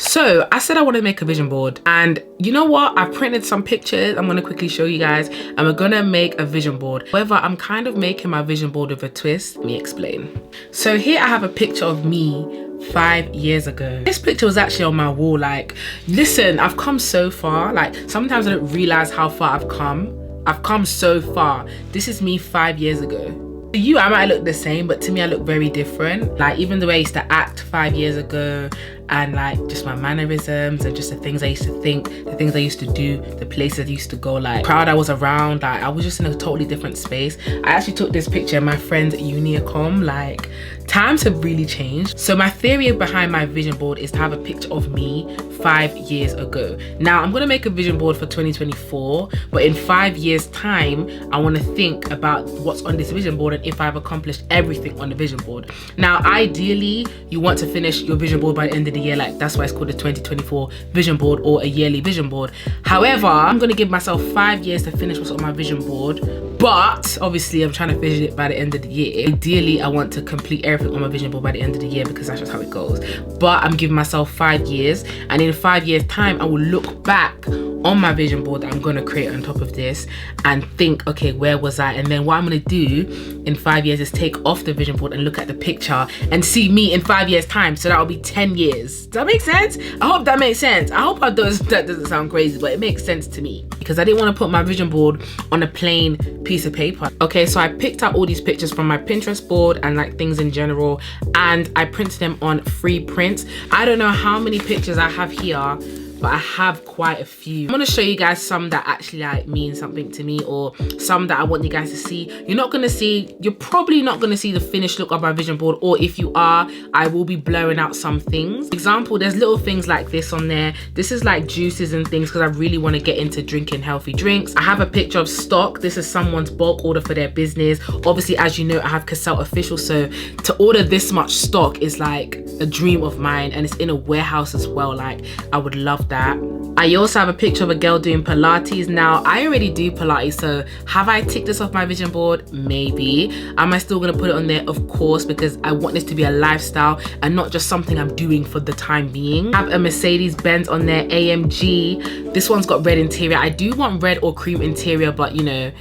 So I said I want to make a vision board, and you know what? I printed some pictures. I'm going to quickly show you guys, and we're going to make a vision board. However, I'm kind of making my vision board with a twist. Let me explain. So here I have a picture of me 5 years ago. This picture was actually on my wall. Like, listen, I've come so far. Like, sometimes I don't realize how far I've come. I've come so far. This is me 5 years ago. To you, I might look the same, but to me, I look very different. Like, even the way I used to act 5 years ago, and like just my mannerisms and just the things I used to think, the things I used to do, the places I used to go, like crowd I was around, like I was just in a totally different space. I actually took this picture in my friend's Uniacom. Like, times have really changed. So my theory behind my vision board is to have a picture of me 5 years ago. Now I'm gonna make a vision board for 2024, but in 5 years time, I wanna think about what's on this vision board and if I've accomplished everything on the vision board. Now, ideally, you want to finish your vision board by the end of the year. Like, that's why it's called a 2024 vision board or a yearly vision board. However, I'm gonna give myself 5 years to finish what's on my vision board, but obviously I'm trying to finish it by the end of the year. Ideally, I want to complete everything on my vision board by the end of the year because that's just how it goes. But I'm giving myself 5 years, and in 5 years time, I will look back on my vision board that I'm gonna create on top of this and think, okay, where was I? And then what I'm gonna do in 5 years is take off the vision board and look at the picture and see me in 5 years time. So that'll be 10 years. Does that make sense? I hope that makes sense. I hope that doesn't sound crazy, but it makes sense to me because I didn't want to put my vision board on a plain piece of paper. Okay, so I picked up all these pictures from my Pinterest board and like things in general, and I printed them on free prints. I don't know how many pictures I have here, but I have quite a few. I'm gonna show you guys some that actually like mean something to me, or some that I want you guys to see. You're probably not gonna see the finished look of my vision board, or if you are, I will be blurring out some things. For example, there's little things like this on there. This is like juices and things because I really want to get into drinking healthy drinks. I have a picture of stock. This is someone's bulk order for their business. Obviously, as you know, I have Capcut official, so to order this much stock is like a dream of mine, and it's in a warehouse as well. Like, I would love that. I also have a picture of a girl doing Pilates. Now, I already do Pilates, so have I ticked this off my vision board? Maybe. Am I still gonna put it on there? Of course, because I want this to be a lifestyle and not just something I'm doing for the time being. I have a Mercedes Benz on there, AMG. This one's got red interior. I do want red or cream interior, but you know,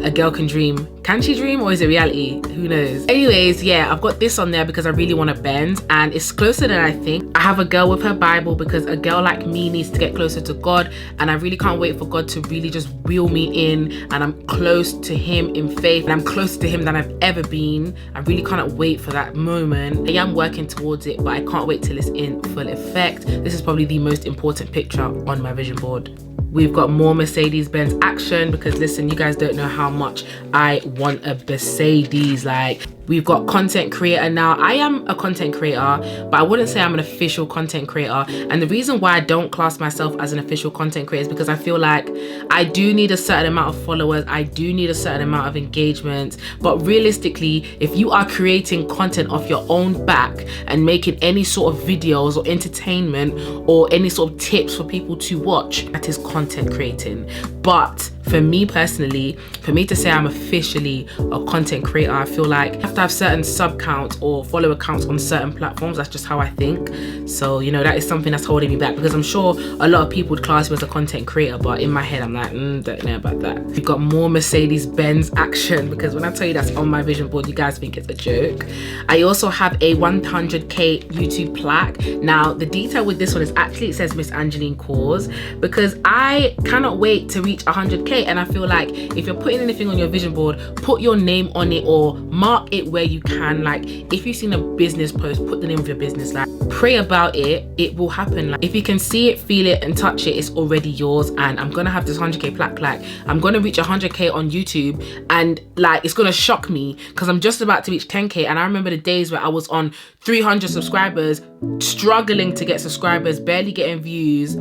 a girl can dream. Can she dream, or is it reality? Who knows? Anyways, yeah, I've got this on there because I really want to Benz, and it's closer than I think. I have a girl with her Bible because a girl like me needs to get closer to God, and I really can't wait for God to really just wheel me in, and I'm close to him in faith, and I'm closer to him than I've ever been. I really can't wait for that moment. I am working towards it, but I can't wait till it's in full effect. This is probably the most important picture on my vision board. We've got more Mercedes-Benz action because listen, you guys don't know how much I want a Mercedes. Like, we've got content creator now. I am a content creator, but I wouldn't say I'm an official content creator. And the reason why I don't class myself as an official content creator is because I feel like I do need a certain amount of followers. I do need a certain amount of engagement. But realistically, if you are creating content off your own back and making any sort of videos or entertainment or any sort of tips for people to watch, that is content creating. But for me personally, for me to say I'm officially a content creator, I feel like I have to have certain sub counts or follower counts on certain platforms. That's just how I think. So, you know, that is something that's holding me back because I'm sure a lot of people would class me as a content creator, but in my head, I'm like, don't know about that. We've got more Mercedes-Benz action because when I tell you that's on my vision board, you guys think it's a joke. I also have a 100K YouTube plaque. Now, the detail with this one is actually it says Miss Angeline Cause because I cannot wait to reach 100K. And I feel like if you're putting anything on your vision board, put your name on it or mark it where you can. Like, if you've seen a business post, put the name of your business. Like, pray about it, it will happen. Like, if you can see it, feel it and touch it, it's already yours. And I'm gonna have this 100K plaque. Like, I'm gonna reach 100K on YouTube, and like, it's gonna shock me because I'm just about to reach 10K. And I remember the days where I was on 300 subscribers, struggling to get subscribers, barely getting views.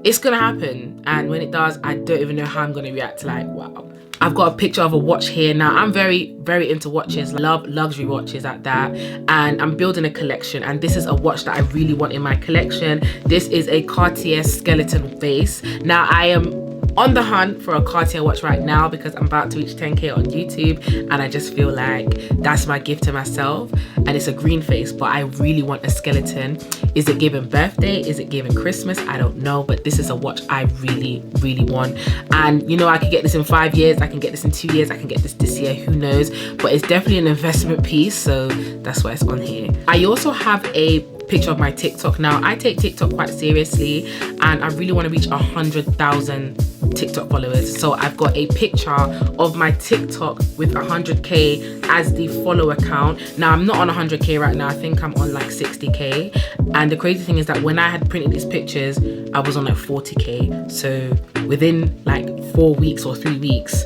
It's gonna happen, and when it does, I don't even know how I'm gonna react. Like, wow. I've got a picture of a watch here. Now, I'm very, very into watches. Love luxury watches at that, and I'm building a collection, and this is a watch that I really want in my collection. This is a Cartier skeleton base. Now, I am on the hunt for a Cartier watch right now because I'm about to reach 10k on YouTube, and I just feel like that's my gift to myself. And it's a green face, but I really want a skeleton. Is it given birthday? Is it given Christmas? I don't know, but this is a watch I really want. And you know, I could get this in 5 years, I can get this in 2 years, I can get this year, who knows, but it's definitely an investment piece, so that's why it's on here. I also have a picture of my TikTok. Now I take TikTok quite seriously, and I really want to reach 100,000 TikTok followers. So I've got a picture of my TikTok with 100k as the follow account. Now I'm not on 100k right now, I think I'm on like 60k. And the crazy thing is that when I had printed these pictures, I was on like 40k. So within like 4 weeks or 3 weeks,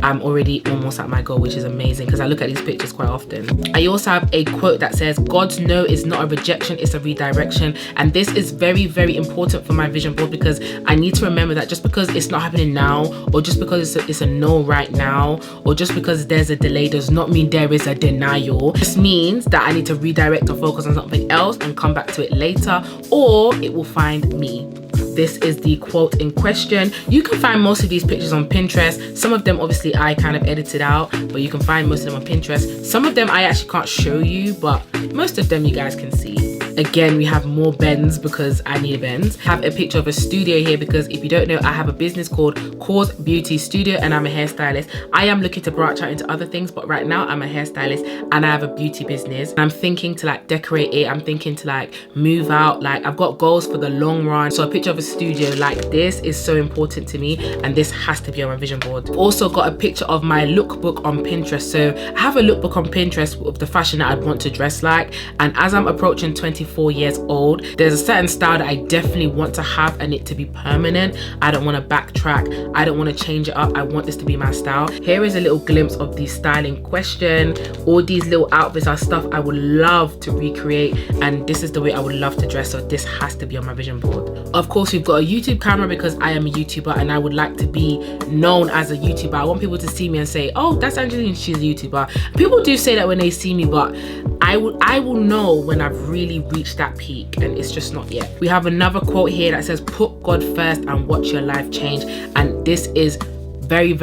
I'm already almost at my goal, which is amazing because I look at these pictures quite often. I also have a quote that says, God's no is not a rejection, it's a redirection. And this is very important for my vision board, because I need to remember that just because it's not happening now, or just because it's a no right now, or just because there's a delay, does not mean there is a denial. This means that I need to redirect or focus on something else and come back to it later, or it will find me. This is the quote in question. You can find most of these pictures on Pinterest. Some of them obviously I kind of edited out, but you can find most of them on Pinterest. Some of them I actually can't show you, but most of them you guys can see. Again, we have more bends because I need a bend. I have a picture of a studio here because if you don't know, I have a business called Cause Beauty Studio and I'm a hairstylist. I am looking to branch out into other things, but right now I'm a hairstylist and I have a beauty business. And I'm thinking to like decorate it. I'm thinking to like move out. Like I've got goals for the long run. So a picture of a studio like this is so important to me, and this has to be on my vision board. Also got a picture of my lookbook on Pinterest. So I have a lookbook on Pinterest of the fashion that I'd want to dress like. And as I'm approaching 24 years old, there's a certain style that I definitely want to have and it to be permanent. I don't want to backtrack. I don't want to change it up. I want this to be my style. Here is a little glimpse of the style in question. All these little outfits are stuff I would love to recreate, and this is the way I would love to dress, so this has to be on my vision board. Of course, we've got a YouTube camera because I am a YouTuber and I would like to be known as a YouTuber. I want people to see me and say, oh, that's Angeline, she's a YouTuber. People do say that when they see me, but I will know when I've really reached that peak, and it's just not yet. We have another quote here that says, put God first and watch your life change. And this is very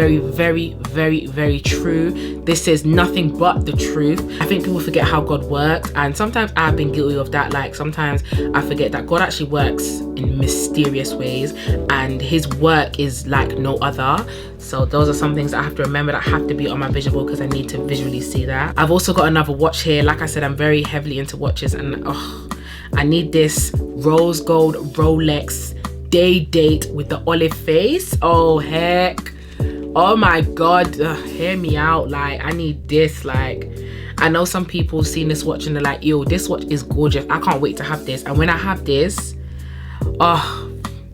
true. This is nothing but the truth. I think people forget how God works, and sometimes I've been guilty of that. Like sometimes I forget that God actually works in mysterious ways and his work is like no other. So those are some things that I have to remember that have to be on my vision board because I need to visually see that. I've also got another watch here. Like I said, I'm very heavily into watches, and I need this rose gold Rolex day date with the olive face. Oh heck, oh my God, hear me out. Like I need this. Like I know some people seen this watch and they're like, yo, this watch is gorgeous, I can't wait to have this. And when I have this,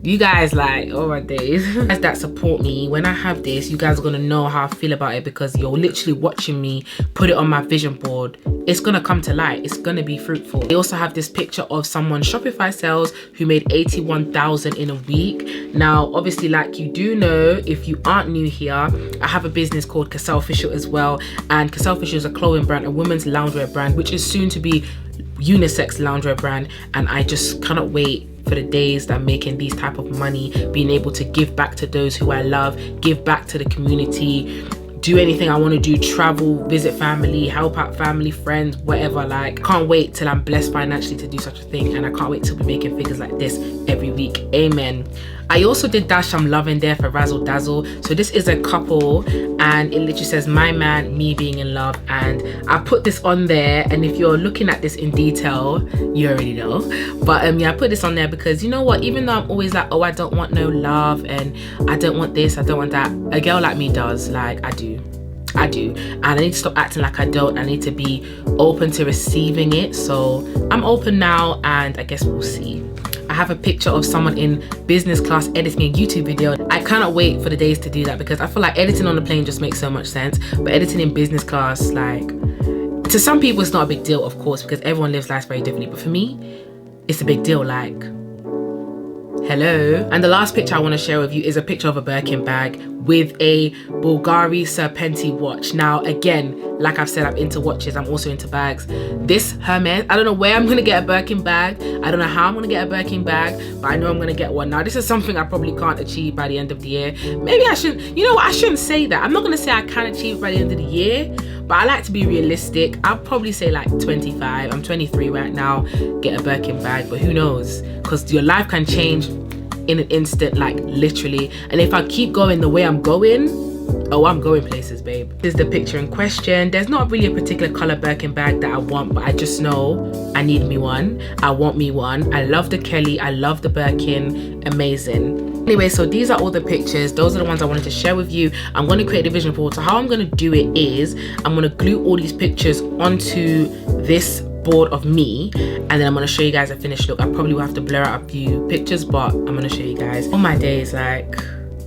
you guys, like, oh my days. Guys that support me, when I have this, you guys are gonna know how I feel about it because you're literally watching me put it on my vision board. It's gonna come to light, it's gonna be fruitful. I also have this picture of someone Shopify sales who made 81,000 in a week. Now obviously, like you do know, if you aren't new here, I have a business called Cassell Official as well, and Cassell Official is a clothing brand, a women's loungewear brand, which is soon to be unisex loungewear brand, and I just cannot wait for the days that I'm making these type of money, being able to give back to those who I love, give back to the community, do anything I want to do, travel, visit family, help out family, friends, whatever. Like, can't wait till I'm blessed financially to do such a thing, and I can't wait to be making figures like this every week. Amen. I also did dash some love in there for Razzle Dazzle. So this is a couple and it literally says my man, me being in love, and I put this on there, and if you're looking at this in detail, you already know. But yeah, I put this on there because you know what, even though I'm always like, oh, I don't want no love and I don't want this, I don't want that, a girl like me does. Like I do, and I need to stop acting like I don't. I need to be open to receiving it. So I'm open now, and I guess we'll see. I have a picture of someone in business class editing a YouTube video. I cannot wait for the days to do that because I feel like editing on the plane just makes so much sense, but editing in business class, like, to some people it's not a big deal, of course, because everyone lives life very differently, but for me it's a big deal. Like, Hello. And the last picture I want to share with you is a picture of a Birkin bag with a Bulgari Serpenti watch. Now, again, like I've said, I'm into watches. I'm also into bags. This Hermes, I don't know where I'm going to get a Birkin bag. I don't know how I'm going to get a Birkin bag, but I know I'm going to get one. Now, this is something I probably can't achieve by the end of the year. Maybe I shouldn't, you know what? I shouldn't say that. I'm not going to say I can achieve it by the end of the year, but I like to be realistic. I'll probably say like 25. I'm 23 right now. Get a Birkin bag, but who knows? Because your life can change in an instant, like literally. And if I keep going the way I'm going, oh, I'm going places, babe. This is the picture in question. There's not really a particular color Birkin bag that I want, but I just know I need me one. I want me one. I love the Kelly. I love the Birkin. Amazing. Anyway, so these are all the pictures. Those are the ones I wanted to share with you. I'm going to create a vision board. So how I'm going to do it is I'm going to glue all these pictures onto this board of me, and then I'm going to show you guys a finished look. I probably will have to blur out a few pictures, but I'm going to show you guys. On my days, like,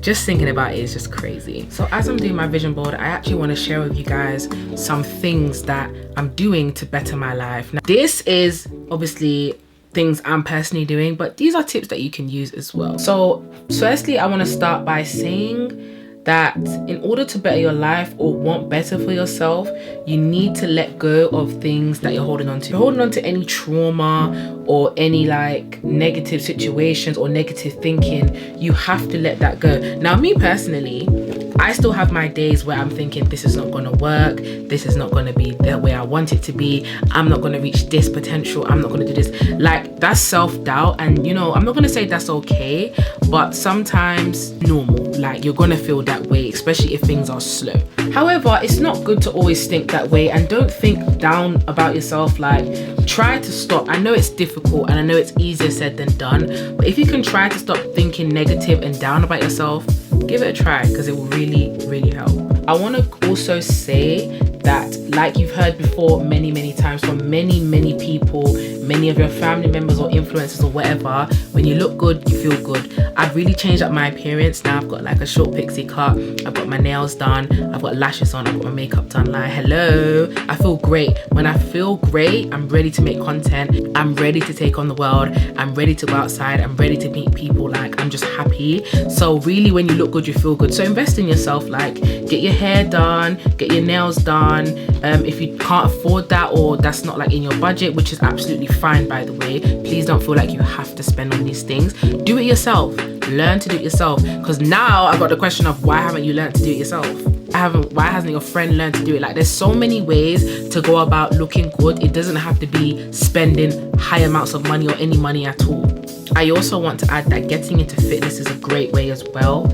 just thinking about it is just crazy. So as I'm doing my vision board, I actually want to share with you guys some things that I'm doing to better my life. Now, this is obviously things I'm personally doing, but these are tips that you can use as well. So firstly, I want to start by saying that in order to better your life or want better for yourself, you need to let go of things that you're holding on to. If you're holding on to any trauma or any like negative situations or negative thinking, you have to let that go. Now, me personally, I still have my days where I'm thinking this is not going to work, this is not going to be the way I want it to be, I'm not going to reach this potential, I'm not going to do this. Like, that's self-doubt, and you know, I'm not going to say that's okay, but sometimes normal. Like, you're going to feel that way, especially if things are slow. However, it's not good to always think that way, and don't think down about yourself. Like, try to stop. I know it's difficult and I know it's easier said than done, but if you can try to stop thinking negative and down about yourself, give it a try, because it will really help. I want to also say that, like you've heard before many times from many people, many of your family members or influencers or whatever, when you look good, you feel good. I've really changed up my appearance. Now I've got like a short pixie cut, I've got my nails done, I've got lashes on, I've got my makeup done. Like, hello, I feel great. When I feel great, I'm ready to make content, I'm ready to take on the world, I'm ready to go outside, I'm ready to meet people. Like, I'm just happy. So really, when you look good, you feel good. So invest in yourself. Like, get your hair done, get your nails done. If you can't afford that, or that's not like in your budget, which is absolutely fine, by the way, please don't feel like you have to spend on these things. Do it yourself. Learn to do it yourself. Because now I've got the question of, why haven't you learned to do it yourself? Why hasn't your friend learned to do it? Like, there's so many ways to go about looking good. It doesn't have to be spending high amounts of money or any money at all. I also want to add that getting into fitness is a great way as well,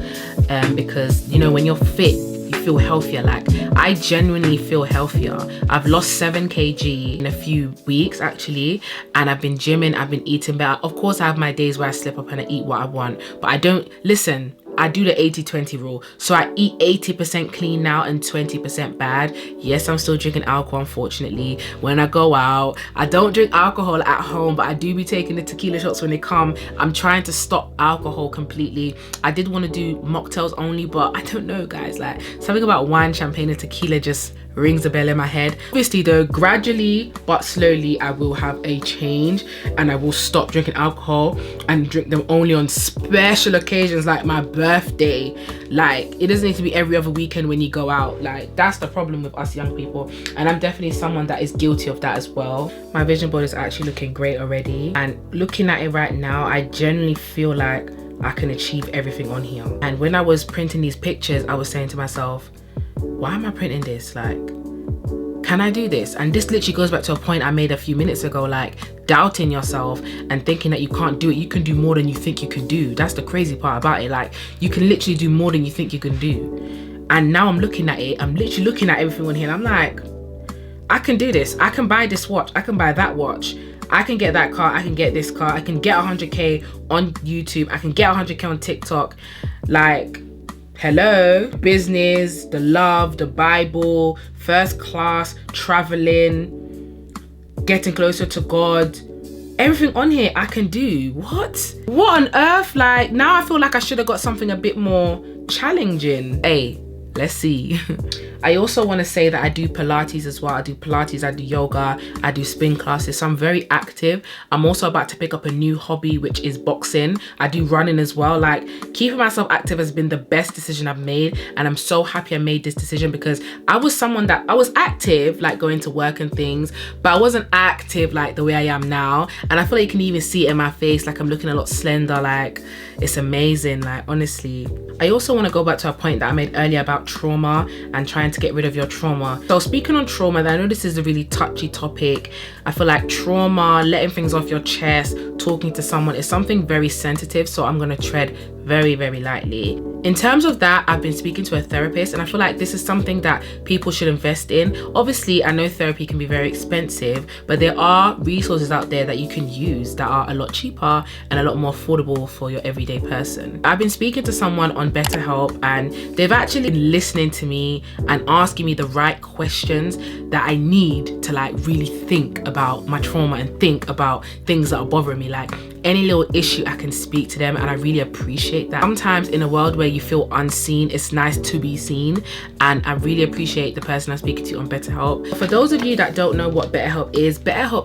because, you know, when you're fit, you feel healthier. Like, I genuinely feel healthier. I've lost 7 kg in a few weeks actually, and I've been gymming, I've been eating better. Of course, I have my days where I slip up and I eat what I want, but I don't, listen, I do the 80-20 rule. So I eat 80% clean now and 20% bad. Yes, I'm still drinking alcohol, unfortunately. When I go out, I don't drink alcohol at home, but I do be taking the tequila shots when they come. I'm trying to stop alcohol completely. I did want to do mocktails only, but I don't know, guys. Like, something about wine, champagne, and tequila just rings a bell in my head. Obviously though, gradually but slowly, I will have a change, and I will stop drinking alcohol and drink them only on special occasions like my birthday. Like, it doesn't need to be every other weekend when you go out. Like, that's the problem with us young people, and I'm definitely someone that is guilty of that as well. My vision board is actually looking great already, and looking at it right now, I genuinely feel like I can achieve everything on here. And when I was printing these pictures, I was saying to myself, why am I printing this? Like, can I do this? And this literally goes back to a point I made a few minutes ago, like doubting yourself and thinking that you can't do it. You can do more than you think you can do. That's the crazy part about it. Like, you can literally do more than you think you can do. And now I'm looking at it, I'm literally looking at everything on here, and I'm like, I can do this. I can buy this watch, I can buy that watch, I can get that car, I can get this car, I can get 100k on YouTube, I can get 100k on TikTok. Like, hello, business, the love, the Bible, first class, traveling, getting closer to God, everything on here I can do. What on earth? Like, now I feel like I should have got something a bit more challenging. Hey, let's see. I also want to say that I do Pilates as well. I do Pilates, I do yoga, I do spin classes, so I'm very active. I'm also about to pick up a new hobby, which is boxing. I do running as well. Like, keeping myself active has been the best decision I've made, and I'm so happy I made this decision, because I was someone that I was active, like going to work and things, but I wasn't active like the way I am now. And I feel like you can even see it in my face, like I'm looking a lot slender. Like, it's amazing, like, honestly. I also want to go back to a point that I made earlier about trauma and trying to get rid of your trauma. So speaking on trauma, I know this is a really touchy topic. I feel like trauma, letting things off your chest, talking to someone is something very sensitive, so I'm going to tread very, very lightly. In terms of that, I've been speaking to a therapist, and I feel like this is something that people should invest in. Obviously, I know therapy can be very expensive, but there are resources out there that you can use that are a lot cheaper and a lot more affordable for your everyday person. I've been speaking to someone on BetterHelp, and they've actually been listening to me and asking me the right questions that I need to like really think about my trauma and think about things that are bothering me. Like, any little issue, I can speak to them, and I really appreciate that. Sometimes in a world where you feel unseen, it's nice to be seen, and I really appreciate the person I'm speaking to on BetterHelp. For those of you that don't know what BetterHelp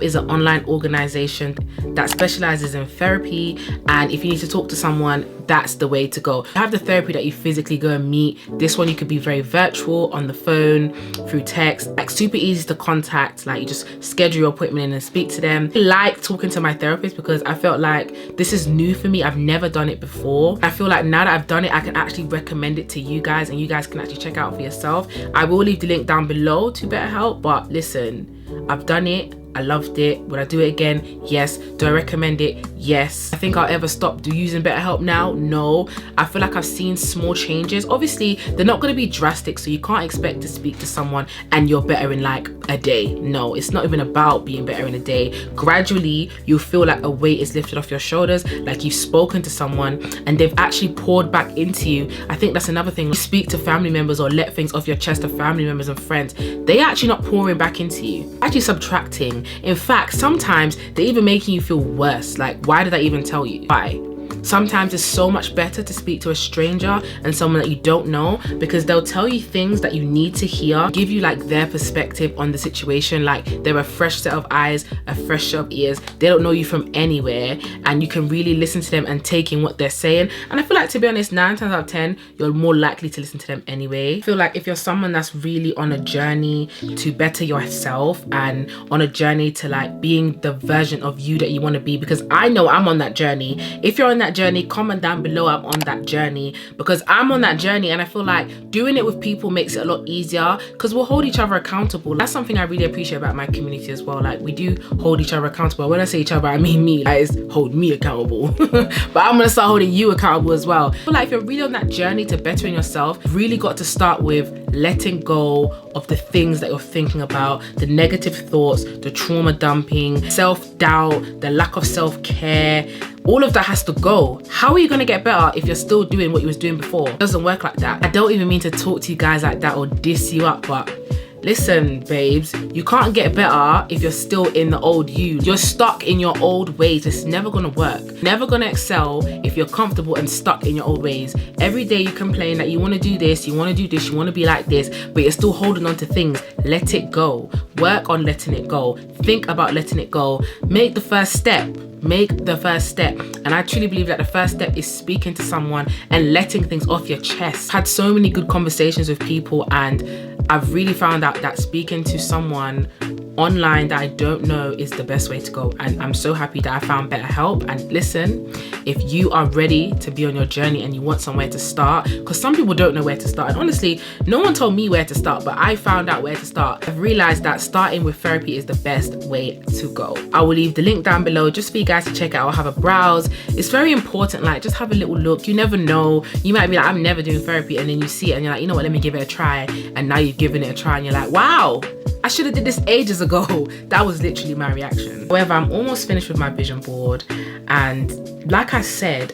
is an online organization that specializes in therapy, and if you need to talk to someone, that's the way to go. You have the therapy that you physically go and meet. This one you could be very virtual, on the phone, through text, like super easy to contact. Like, you just schedule your appointment in and speak to them. I like talking to my therapist because I felt like this is new for me. I've never done it before. I feel like now that I've done it, I can actually recommend it to you guys, and you guys can actually check it out for yourself. I will leave the link down below to BetterHelp, but listen, I've done it. I loved it. Would I do it again? Yes. Do I recommend it? Yes. I think I'll ever stop using BetterHelp now? No. I feel like I've seen small changes. Obviously, they're not going to be drastic, so you can't expect to speak to someone and you're better in like a day. No, it's not even about being better in a day. Gradually, you'll feel like a weight is lifted off your shoulders, like you've spoken to someone and they've actually poured back into you. I think that's another thing. You speak to family members or let things off your chest to family members and friends. They're actually not pouring back into you, actually subtracting. In fact, sometimes they're even making you feel worse. Like, why did I even tell you? Why? Sometimes it's so much better to speak to a stranger and someone that you don't know, because they'll tell you things that you need to hear, give you like their perspective on the situation. Like, they're a fresh set of eyes, a fresh set of ears. They don't know you from anywhere, and you can really listen to them and take in what they're saying. And I feel like, to be honest, 9 times out of 10, you're more likely to listen to them anyway. I feel like if you're someone that's really on a journey to better yourself and on a journey to like being the version of you that you want to be, because I know I'm on that journey. If you're on that journey, comment down below I'm on that journey, because I'm on that journey, and I feel like doing it with people makes it a lot easier because we'll hold each other accountable. That's something I really appreciate about my community as well. Like, we do hold each other accountable. When I say each other, I mean me. Guys, hold me accountable. But I'm gonna start holding you accountable as well. I feel like if you're really on that journey to bettering yourself, you've really got to start with letting go of the things that you're thinking about, the negative thoughts, the trauma dumping, self-doubt, the lack of self-care. All of that has to go. How are you gonna get better if you're still doing what you was doing before? It doesn't work like that. I don't even mean to talk to you guys like that or diss you up, but listen, babes, you can't get better if you're still in the old you. You're stuck in your old ways. It's never gonna work. Never gonna excel if you're comfortable and stuck in your old ways. Every day you complain that you wanna do this, you wanna do this, you wanna be like this, but you're still holding on to things. Let it go. Work on letting it go. Think about letting it go. Make the first step. Make the first step. And I truly believe that the first step is speaking to someone and letting things off your chest. I've had so many good conversations with people, and I've really found out that speaking to someone online that I don't know is the best way to go. And I'm so happy that I found BetterHelp. And listen, if you are ready to be on your journey and you want somewhere to start, because some people don't know where to start, and honestly, no one told me where to start, but I found out where to start. I've realized that starting with therapy is the best way to go. I will leave the link down below just for you guys to check out or have a browse. It's very important, like, just have a little look. You never know, you might be like, I'm never doing therapy, and then you see it and you're like, you know what, let me give it a try. And now you've given it a try and you're like, wow, I should have did this ages ago. That was literally my reaction. However, I'm almost finished with my vision board, and like I said,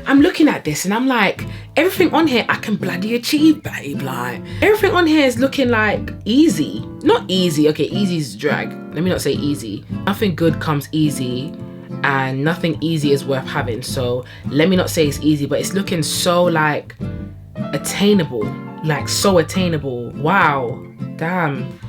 I'm looking at this and I'm like, everything on here I can bloody achieve, babe. Like, everything on here is looking like easy. Not easy, okay, easy is drag. Let me not say easy. Nothing good comes easy, and nothing easy is worth having. So let me not say it's easy, but it's looking so like attainable. like so attainable. Wow, damn.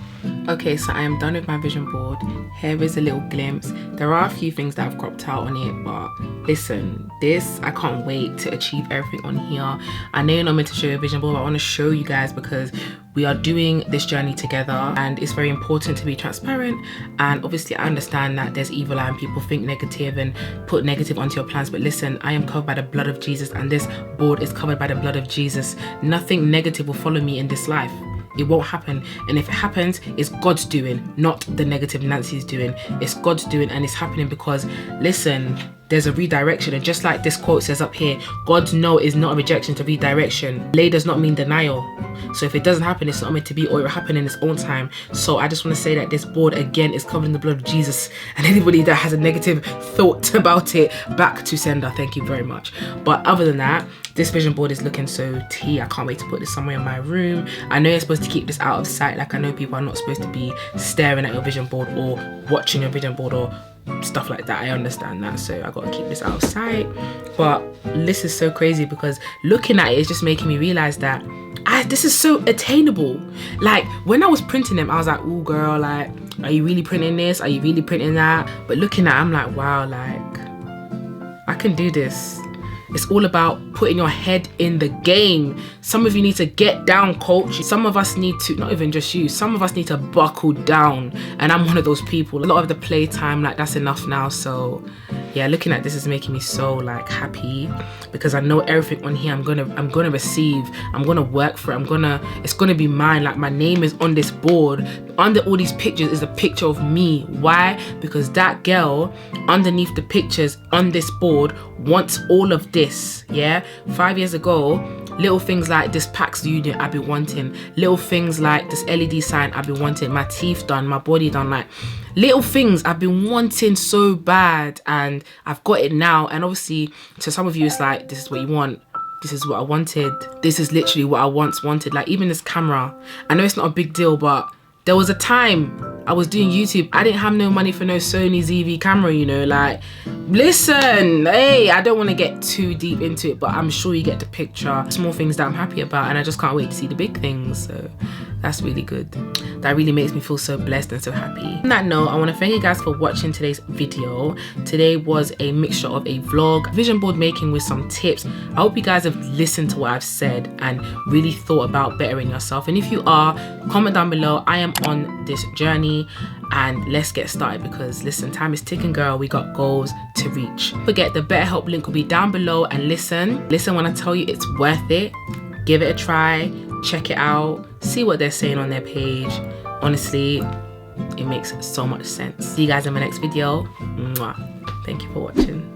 Okay, so I am done with my vision board. Here is a little glimpse. There are a few things that I've cropped out on it, but listen, this, I can't wait to achieve everything on here. I know you're not meant to show your vision board, but I want to show you guys because we are doing this journey together and it's very important to be transparent. And obviously I understand that there's evil eye and people think negative and put negative onto your plans, but listen, I am covered by the blood of Jesus and this board is covered by the blood of Jesus. Nothing negative will follow me in this life. It won't happen, and if it happens, it's God's doing, not the negative Nancy's doing. It's God's doing, and it's happening because, listen, there's a redirection, and just like this quote says up here, God's no is not a rejection to redirection. Delay does not mean denial. So if it doesn't happen, it's not meant to be, or it will happen in its own time. So I just want to say that this board again is covered in the blood of Jesus, and anybody that has a negative thought about it, back to sender. Thank you very much. But other than that, this vision board is looking so tea. I can't wait to put this somewhere in my room. I know you're supposed to keep this out of sight. Like I know people are not supposed to be staring at your vision board or watching your vision board or stuff like that. I understand that, so I gotta keep this out of sight. But this is so crazy because looking at it is just making me realize that this is so attainable. Like when I was printing them, I was like, oh girl, like, are you really printing this? Are you really printing that? But looking at it, I'm like, wow, like I can do this. It's all about putting your head in the game. Some of you need to get down, coach. Some of us need to, not even just you, some of us need to buckle down. And I'm one of those people. A lot of the playtime, like that's enough now. So yeah, looking at this is making me so like happy because I know everything on here I'm gonna receive. I'm gonna work for it. It's gonna be mine. Like my name is on this board. Under all these pictures is a picture of me. Why? Because that girl underneath the pictures on this board wants all of this. Yeah, 5 years ago, little things like this PAX unit I've been wanting, little things like this LED sign I've been wanting, my teeth done, my body done, like little things I've been wanting so bad, and I've got it now. And obviously to some of you it's like, this is what you want, this is what I wanted, this is literally what I once wanted. Like even this camera, I know it's not a big deal, but there was a time I was doing YouTube, I didn't have no money for no Sony ZV camera, you know, like, listen, hey, I don't want to get too deep into it, but I'm sure you get the picture. Small things that I'm happy about, and I just can't wait to see the big things, so that's really good. That really makes me feel so blessed and so happy. On that note, I want to thank you guys for watching today's video. Today was a mixture of a vlog, vision board making with some tips. I hope you guys have listened to what I've said and really thought about bettering yourself, and if you are, comment down below. I am on this journey and let's get started because listen, time is ticking, girl. We got goals to reach. Don't forget, the BetterHelp link will be down below, and listen when I tell you it's worth it. Give it a try, check it out, see what they're saying on their page. Honestly, it makes so much sense. See you guys in my next video. Mwah. Thank you for watching.